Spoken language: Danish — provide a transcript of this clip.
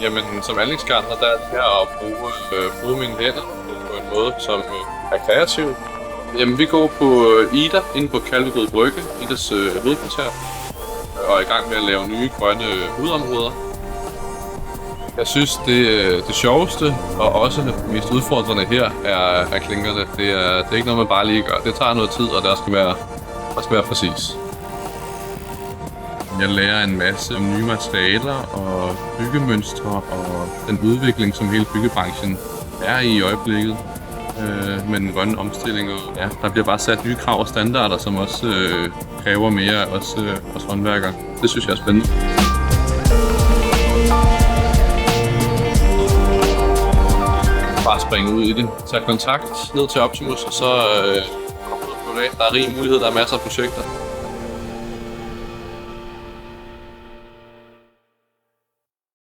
Jamen, som anlægsgartner, der er det her at bruge mine hænder på en måde, som er kreativ. Jamen, vi går på Ida, inde på Kalvebod Brygge, Idas hovedkvarter, og er i gang med at lave nye grønne udområder. Jeg synes, det sjoveste og også det mest udfordrende her er klinkerne. Det er ikke noget, man bare lige gør. Det tager noget tid, og der skal være præcis. Jeg lærer en masse om nye materialer og byggemønstre og den udvikling, som hele byggebranchen er i øjeblikket. Med den grønne omstilling. Og ja, der bliver bare sat nye krav og standarder, som også kræver mere af os håndværkere. Det synes jeg er spændende. Bare springe ud i det. Tag kontakt ned til Optimus, og så kommer du på det. Der er rig mulighed, der er masser af projekter.